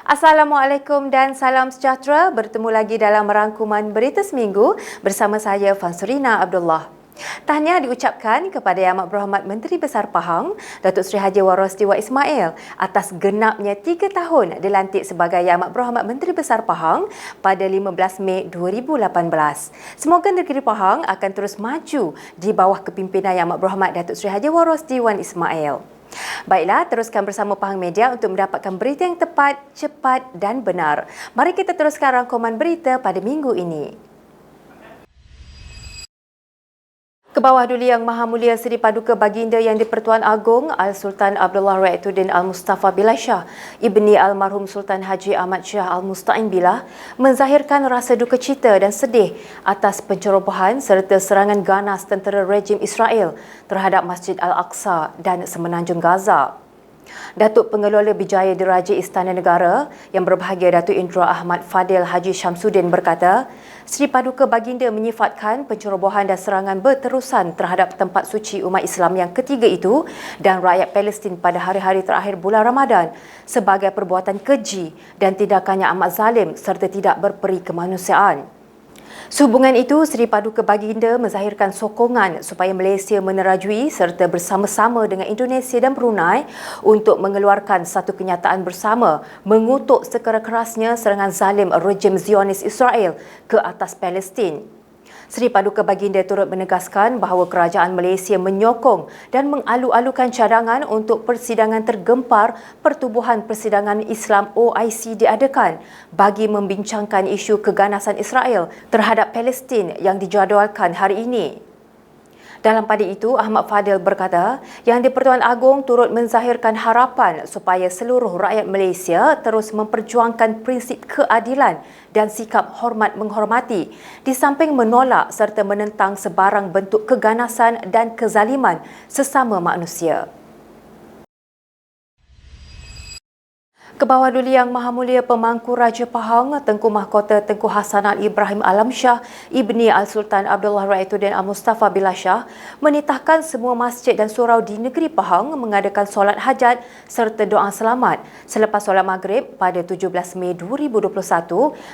Assalamualaikum dan salam sejahtera. Bertemu lagi dalam rangkuman berita seminggu bersama saya Fansurina Abdullah. Tahniah diucapkan kepada Yang Amat Berhormat Menteri Besar Pahang, Datuk Seri Haji Warosdi Wak Ismail atas genapnya 3 tahun dilantik sebagai Yang Amat Berhormat Menteri Besar Pahang pada 15 Mei 2018. Semoga negeri Pahang akan terus maju di bawah kepimpinan Yang Amat Berhormat Datuk Seri Haji Warosdi Wan Ismail. Baiklah, teruskan bersama Pahang Media untuk mendapatkan berita yang tepat, cepat dan benar. Mari kita teruskan rangkuman berita pada minggu ini. Kebawah Duli Yang Maha Mulia Seri Paduka Baginda Yang di-Pertuan Agong Al-Sultan Abdullah Raituddin Al-Mustafa Billah Shah, Ibni Almarhum Sultan Haji Ahmad Shah Al-Musta'in Billah, menzahirkan rasa duka cita dan sedih atas pencerobohan serta serangan ganas tentera rejim Israel terhadap Masjid Al-Aqsa dan Semenanjung Gaza. Datuk Pengelola Bijaya Diraja Istana Negara yang berbahagia Datuk Indra Ahmad Fadil Haji Syamsuddin berkata, Seri Paduka Baginda menyifatkan pencerobohan dan serangan berterusan terhadap tempat suci umat Islam yang ketiga itu dan rakyat Palestin pada hari-hari terakhir bulan Ramadan sebagai perbuatan keji dan tindakan yang amat zalim serta tidak berperi kemanusiaan. Sehubungan itu, Seri Paduka Baginda menzahirkan sokongan supaya Malaysia menerajui serta bersama-sama dengan Indonesia dan Brunei untuk mengeluarkan satu kenyataan bersama mengutuk sekeras-kerasnya serangan zalim rejim Zionis Israel ke atas Palestin. Seri Paduka Baginda turut menegaskan bahawa kerajaan Malaysia menyokong dan mengalu-alukan cadangan untuk persidangan tergempar Pertubuhan Persidangan Islam OIC diadakan bagi membincangkan isu keganasan Israel terhadap Palestin yang dijadualkan hari ini. Dalam pada itu, Ahmad Fadil berkata, Yang di-Pertuan Agong turut menzahirkan harapan supaya seluruh rakyat Malaysia terus memperjuangkan prinsip keadilan dan sikap hormat menghormati, di samping menolak serta menentang sebarang bentuk keganasan dan kezaliman sesama manusia. Kebawah Duli Yang Maha Mulia Pemangku Raja Pahang Tengku Mahkota Tengku Hasanat Ibrahim Alam Shah Ibni Al-Sultan Abdullah Raituddin Al-Mustafa Billah Shah menitahkan semua masjid dan surau di negeri Pahang mengadakan solat hajat serta doa selamat selepas solat maghrib pada 17 Mei 2021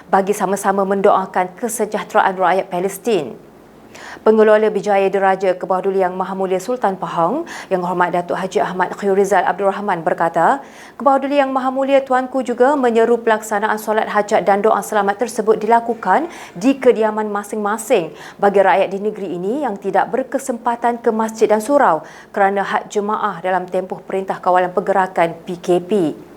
bagi sama-sama mendoakan kesejahteraan rakyat Palestin. Pengelola Bijaya Diraja Kebawah Duli Yang Maha Mulia Sultan Pahang Yang Hormat Datuk Haji Ahmad Khairizal Abdul Rahman berkata, Kebawah Duli Yang Maha Mulia Tuanku juga menyeru pelaksanaan solat hajat dan doa selamat tersebut dilakukan di kediaman masing-masing bagi rakyat di negeri ini yang tidak berkesempatan ke masjid dan surau kerana had jemaah dalam tempoh Perintah Kawalan Pergerakan PKP.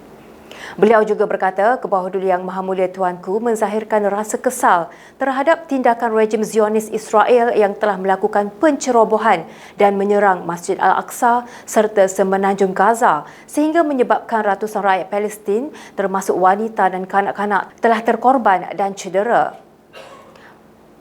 Beliau juga berkata, Kebawah Duli Yang Maha Mulia Tuanku menzahirkan rasa kesal terhadap tindakan rejim Zionis Israel yang telah melakukan pencerobohan dan menyerang Masjid Al-Aqsa serta Semenanjung Gaza sehingga menyebabkan ratusan rakyat Palestin termasuk wanita dan kanak-kanak telah terkorban dan cedera.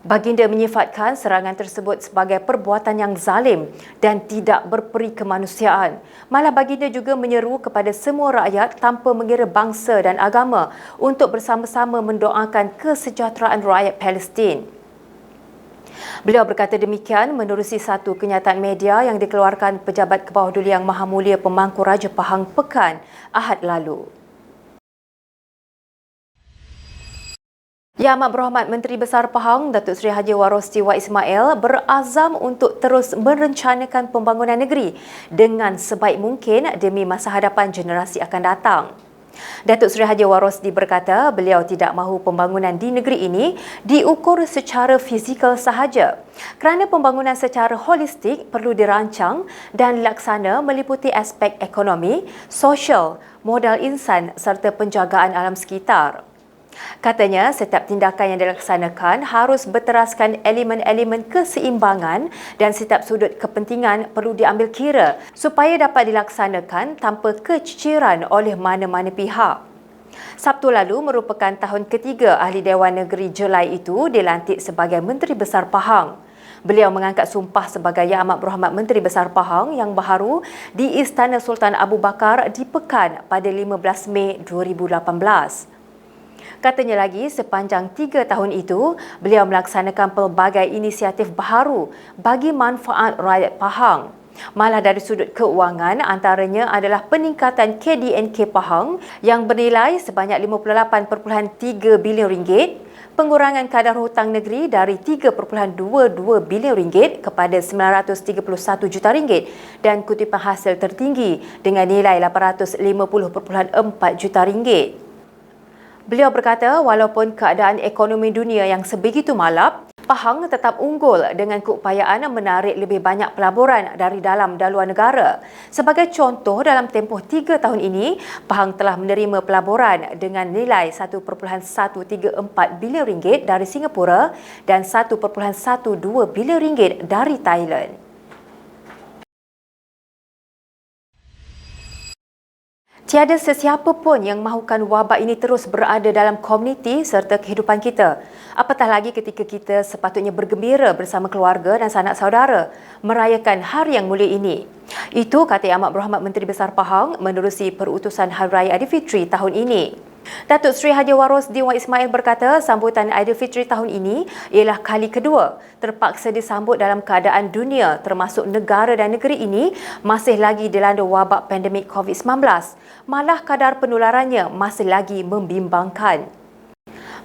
Baginda menyifatkan serangan tersebut sebagai perbuatan yang zalim dan tidak berperi kemanusiaan. Malah baginda juga menyeru kepada semua rakyat tanpa mengira bangsa dan agama untuk bersama-sama mendoakan kesejahteraan rakyat Palestin. Beliau berkata demikian menerusi satu kenyataan media yang dikeluarkan Pejabat Kebawah Duli Yang Maha Mulia Pemangku Raja Pahang Pekan Ahad lalu. Yang Amat Berhormat Menteri Besar Pahang, Datuk Seri Haji Warosdi Wak Ismail berazam untuk terus merencanakan pembangunan negeri dengan sebaik mungkin demi masa hadapan generasi akan datang. Datuk Seri Haji Warosdi berkata beliau tidak mahu pembangunan di negeri ini diukur secara fizikal sahaja kerana pembangunan secara holistik perlu dirancang dan dilaksana meliputi aspek ekonomi, sosial, modal insan serta penjagaan alam sekitar. Katanya, setiap tindakan yang dilaksanakan harus berteraskan elemen-elemen keseimbangan dan setiap sudut kepentingan perlu diambil kira supaya dapat dilaksanakan tanpa keciciran oleh mana-mana pihak. Sabtu lalu merupakan tahun ketiga Ahli Dewan Negeri Jelai itu dilantik sebagai Menteri Besar Pahang. Beliau mengangkat sumpah sebagai Yang Amat Berhormat Menteri Besar Pahang yang baharu di Istana Sultan Abu Bakar di Pekan pada 15 Mei 2018. Katanya lagi, sepanjang 3 tahun itu, beliau melaksanakan pelbagai inisiatif baharu bagi manfaat rakyat Pahang. Malah dari sudut keuangan, antaranya adalah peningkatan KDNK Pahang yang bernilai sebanyak 58.3 bilion ringgit, pengurangan kadar hutang negeri dari 3.22 bilion ringgit kepada 931 juta ringgit dan kutipan hasil tertinggi dengan nilai 850.4 juta ringgit. Beliau berkata walaupun keadaan ekonomi dunia yang sebegitu malap, Pahang tetap unggul dengan keupayaan menarik lebih banyak pelaburan dari dalam dan luar negara. Sebagai contoh, dalam tempoh 3 tahun ini, Pahang telah menerima pelaburan dengan nilai 1.134 bilion ringgit dari Singapura dan 1.12 bilion ringgit dari Thailand. Tiada sesiapa pun yang mahukan wabak ini terus berada dalam komuniti serta kehidupan kita. Apatah lagi ketika kita sepatutnya bergembira bersama keluarga dan sanak saudara merayakan hari yang mulia ini. Itu kata Yang Amat Berhormat Menteri Besar Pahang menerusi perutusan Hari Raya Aidilfitri tahun ini. Datuk Seri Haji Warosdi Wan Ismail berkata sambutan Aidilfitri tahun ini ialah kali kedua terpaksa disambut dalam keadaan dunia termasuk negara dan negeri ini masih lagi dilanda wabak pandemik COVID-19. Malah kadar penularannya masih lagi membimbangkan.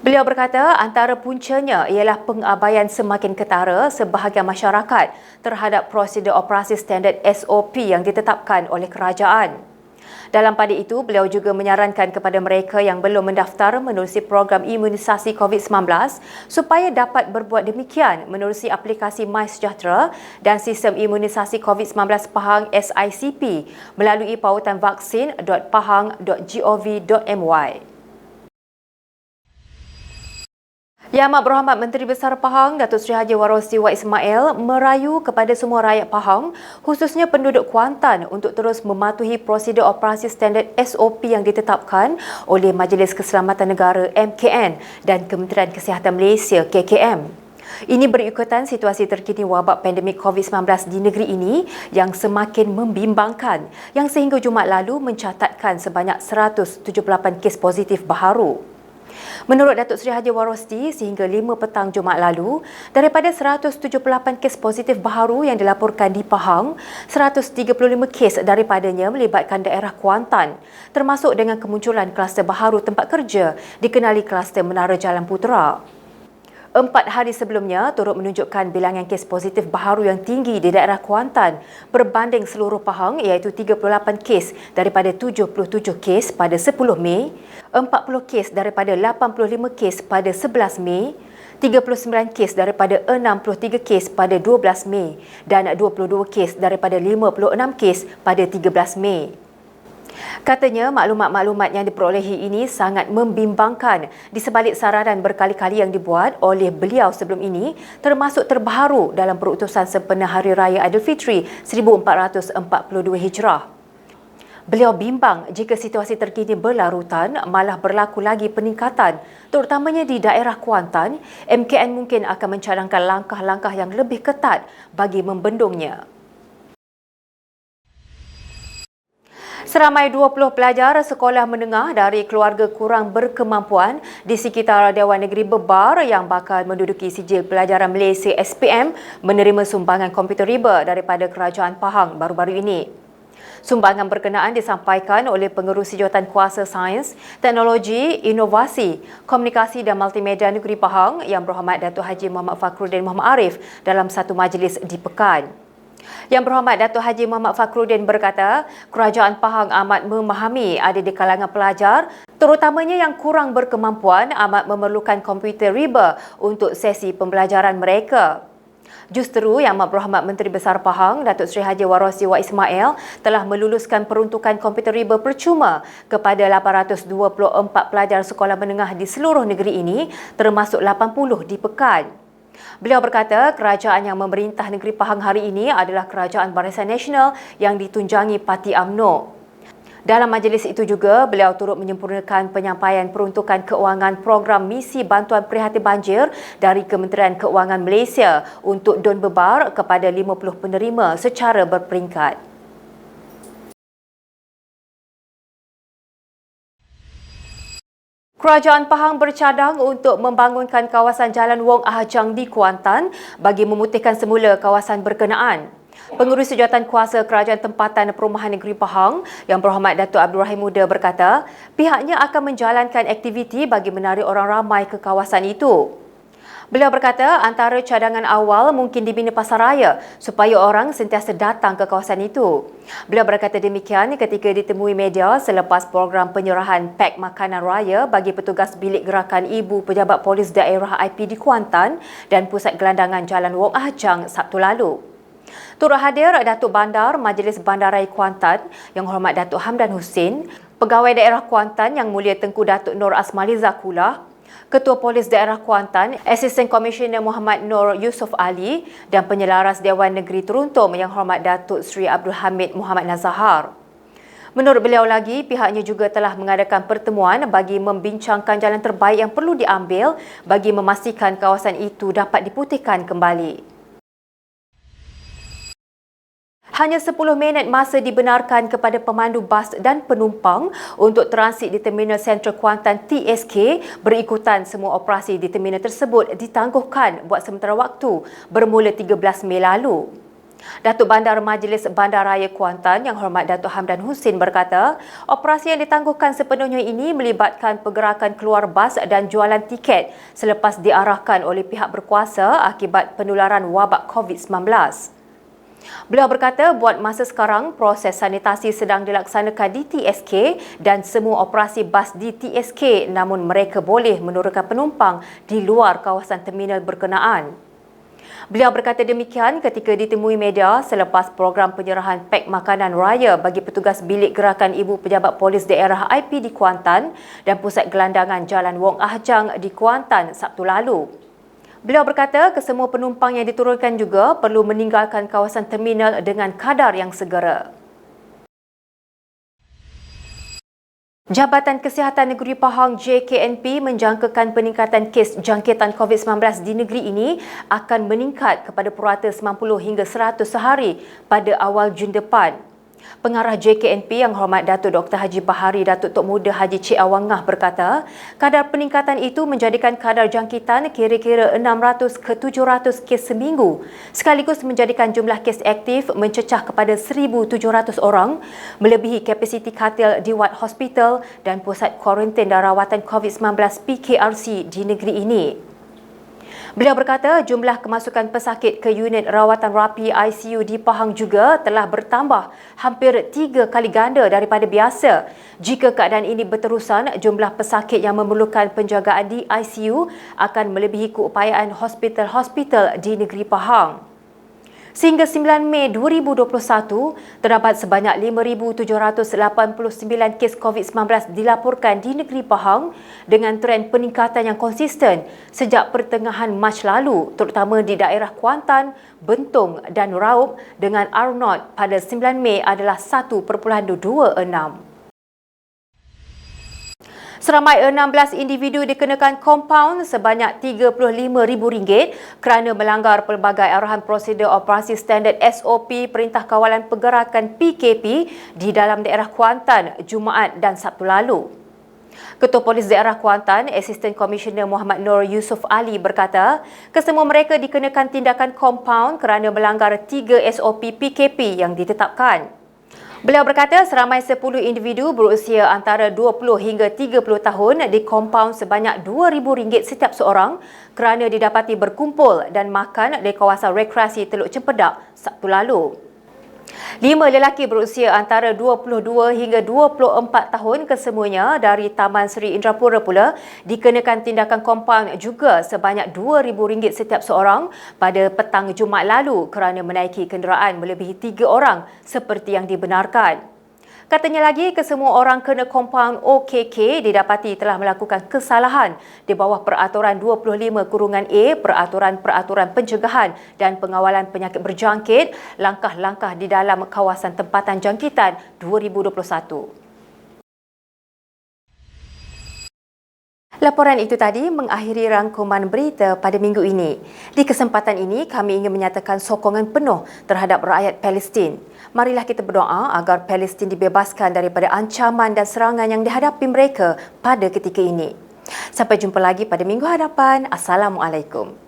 Beliau berkata antara puncanya ialah pengabaian semakin ketara sebahagian masyarakat terhadap prosedur operasi standard SOP yang ditetapkan oleh kerajaan. Dalam pada itu, beliau juga menyarankan kepada mereka yang belum mendaftar menerusi program imunisasi COVID-19 supaya dapat berbuat demikian menerusi aplikasi MySejahtera dan sistem imunisasi COVID-19 Pahang SICP melalui pautan vaksin.pahang.gov.my. Yang Amat Berhormat Menteri Besar Pahang, Datuk Seri Haji Warosdi Wan Ismail merayu kepada semua rakyat Pahang, khususnya penduduk Kuantan untuk terus mematuhi prosedur operasi standard SOP yang ditetapkan oleh Majlis Keselamatan Negara MKN dan Kementerian Kesihatan Malaysia KKM. Ini berikutan situasi terkini wabak pandemik COVID-19 di negeri ini yang semakin membimbangkan yang sehingga Jumaat lalu mencatatkan sebanyak 178 kes positif baharu. Menurut Datuk Seri Haji Warosdi, sehingga 5 petang Jumaat lalu, daripada 178 kes positif baharu yang dilaporkan di Pahang, 135 kes daripadanya melibatkan daerah Kuantan, termasuk dengan kemunculan kluster baharu tempat kerja dikenali kluster Menara Jalan Putera. 4 hari sebelumnya turut menunjukkan bilangan kes positif baharu yang tinggi di daerah Kuantan berbanding seluruh Pahang iaitu 38 kes daripada 77 kes pada 10 Mei, 40 kes daripada 85 kes pada 11 Mei, 39 kes daripada 63 kes pada 12 Mei dan 22 kes daripada 56 kes pada 13 Mei. Katanya maklumat-maklumat yang diperolehi ini sangat membimbangkan di sebalik saranan berkali-kali yang dibuat oleh beliau sebelum ini termasuk terbaru dalam perutusan sempena Hari Raya Aidilfitri 1442 Hijrah. Beliau bimbang jika situasi terkini berlarutan malah berlaku lagi peningkatan terutamanya di daerah Kuantan, MKN mungkin akan mencadangkan langkah-langkah yang lebih ketat bagi membendungnya. Seramai 20 pelajar sekolah menengah dari keluarga kurang berkemampuan di sekitar Dewan Negeri Bebar yang bakal menduduki sijil pelajaran Malaysia SPM menerima sumbangan komputer riba daripada Kerajaan Pahang baru-baru ini. Sumbangan berkenaan disampaikan oleh Pengerusi Jawatan Kuasa Sains, Teknologi, Inovasi, Komunikasi dan Multimedia Negeri Pahang Yang Berhormat Datuk Haji Muhammad Fakhruddin Muhammad Arif dalam satu majlis di Pekan. Yang Berhormat Datuk Haji Muhammad Fakhruddin berkata, Kerajaan Pahang amat memahami ada di kalangan pelajar, terutamanya yang kurang berkemampuan amat memerlukan komputer riba untuk sesi pembelajaran mereka. Justru Yang Amat Berhormat Menteri Besar Pahang, Datuk Seri Haji Warosdi Wan Ismail telah meluluskan peruntukan komputer riba percuma kepada 824 pelajar sekolah menengah di seluruh negeri ini, termasuk 80 di Pekan. Beliau berkata kerajaan yang memerintah negeri Pahang hari ini adalah Kerajaan Barisan Nasional yang ditunjangi Parti UMNO. Dalam majlis itu juga, beliau turut menyempurnakan penyampaian peruntukan keuangan program misi bantuan prihatin banjir dari Kementerian Keuangan Malaysia untuk Don Bebar kepada 50 penerima secara berperingkat. Kerajaan Pahang bercadang untuk membangunkan kawasan Jalan Wong Ahjang di Kuantan bagi memutihkan semula kawasan berkenaan. Pengurus Jawatan Kuasa Kerajaan Tempatan Perumahan Negeri Pahang Yang Berhormat Datuk Abdul Rahim Muda berkata, pihaknya akan menjalankan aktiviti bagi menarik orang ramai ke kawasan itu. Beliau berkata antara cadangan awal mungkin dibina pasaraya supaya orang sentiasa datang ke kawasan itu. Beliau berkata demikian ketika ditemui media selepas program penyerahan pak makanan raya bagi petugas bilik gerakan Ibu Pejabat Polis Daerah IP di Kuantan dan Pusat Gelandangan Jalan Wong Ahjang Sabtu lalu. Turut hadir Datuk Bandar Majlis Bandaraya Kuantan Yang Hormat Datuk Hamdan Hussein, Pegawai Daerah Kuantan Yang Mulia Tengku Datuk Nur Asmaliza Kula, Ketua Polis Daerah Kuantan, Asisten Komisioner Muhammad Nur Yusof Ali dan Penyelaras Dewan Negeri Teruntum Yang Hormat Datuk Seri Abdul Hamid Muhammad Nazahar. Menurut beliau lagi, pihaknya juga telah mengadakan pertemuan bagi membincangkan jalan terbaik yang perlu diambil bagi memastikan kawasan itu dapat diputihkan kembali. Hanya 10 minit masa dibenarkan kepada pemandu bas dan penumpang untuk transit di Terminal Sentral Kuantan TSK berikutan semua operasi di terminal tersebut ditangguhkan buat sementara waktu bermula 13 Mei lalu. Datuk Bandar Majlis Bandaraya Kuantan Yang Hormat Datuk Hamdan Hussein berkata, operasi yang ditangguhkan sepenuhnya ini melibatkan pergerakan keluar bas dan jualan tiket selepas diarahkan oleh pihak berkuasa akibat penularan wabak COVID-19. Beliau berkata buat masa sekarang proses sanitasi sedang dilaksanakan di TSK dan semua operasi bas di TSK namun mereka boleh menurunkan penumpang di luar kawasan terminal berkenaan. Beliau berkata demikian ketika ditemui media selepas program penyerahan pak makanan raya bagi petugas bilik gerakan Ibu Pejabat Polis Daerah IP di Kuantan dan Pusat Gelandangan Jalan Wong Ahjang di Kuantan Sabtu lalu. Beliau berkata kesemua penumpang yang diturunkan juga perlu meninggalkan kawasan terminal dengan kadar yang segera. Jabatan Kesihatan Negeri Pahang JKNP menjangkakan peningkatan kes jangkitan COVID-19 di negeri ini akan meningkat kepada purata 90 hingga 100 sehari pada awal Jun depan. Pengarah JKNP Yang Hormat Datuk Dr. Haji Bahari Datuk Tok Muda Haji Cik Awangah berkata, kadar peningkatan itu menjadikan kadar jangkitan kira-kira 600 ke 700 kes seminggu, sekaligus menjadikan jumlah kes aktif mencecah kepada 1,700 orang, melebihi kapasiti katil di wad hospital dan pusat kuarantin dan rawatan COVID-19 PKRC di negeri ini. Beliau berkata jumlah kemasukan pesakit ke unit rawatan rapi ICU di Pahang juga telah bertambah hampir 3 kali ganda daripada biasa. Jika keadaan ini berterusan, jumlah pesakit yang memerlukan penjagaan di ICU akan melebihi keupayaan hospital-hospital di negeri Pahang. Sehingga 9 Mei 2021, terdapat sebanyak 5,789 kes COVID-19 dilaporkan di negeri Pahang dengan trend peningkatan yang konsisten sejak pertengahan Mac lalu, terutama di daerah Kuantan, Bentong dan Raub dengan R0 pada 9 Mei adalah 1.26. Seramai 16 individu dikenakan kompaun sebanyak RM35,000 kerana melanggar pelbagai arahan prosedur operasi standard SOP Perintah Kawalan Pergerakan PKP di dalam daerah Kuantan Jumaat dan Sabtu lalu. Ketua Polis Daerah Kuantan, Asisten Komisioner Muhammad Nur Yusof Ali berkata, kesemua mereka dikenakan tindakan kompaun kerana melanggar 3 SOP PKP yang ditetapkan. Beliau berkata seramai 10 individu berusia antara 20 hingga 30 tahun dikompaun sebanyak RM2,000 setiap seorang kerana didapati berkumpul dan makan di kawasan rekreasi Teluk Cempedak Sabtu lalu. 5 lelaki berusia antara 22 hingga 24 tahun kesemuanya dari Taman Seri Indrapura pula dikenakan tindakan kompaun juga sebanyak RM2,000 setiap seorang pada petang Jumaat lalu kerana menaiki kenderaan melebihi 3 orang seperti yang dibenarkan. Katanya lagi, kesemua orang kena kompaun OKK didapati telah melakukan kesalahan di bawah Peraturan 25-A Peraturan Pencegahan dan Pengawalan Penyakit Berjangkit, langkah-langkah di dalam kawasan tempatan jangkitan 2021. Laporan itu tadi mengakhiri rangkuman berita pada minggu ini. Di kesempatan ini, kami ingin menyatakan sokongan penuh terhadap rakyat Palestin. Marilah kita berdoa agar Palestin dibebaskan daripada ancaman dan serangan yang dihadapi mereka pada ketika ini. Sampai jumpa lagi pada minggu hadapan. Assalamualaikum.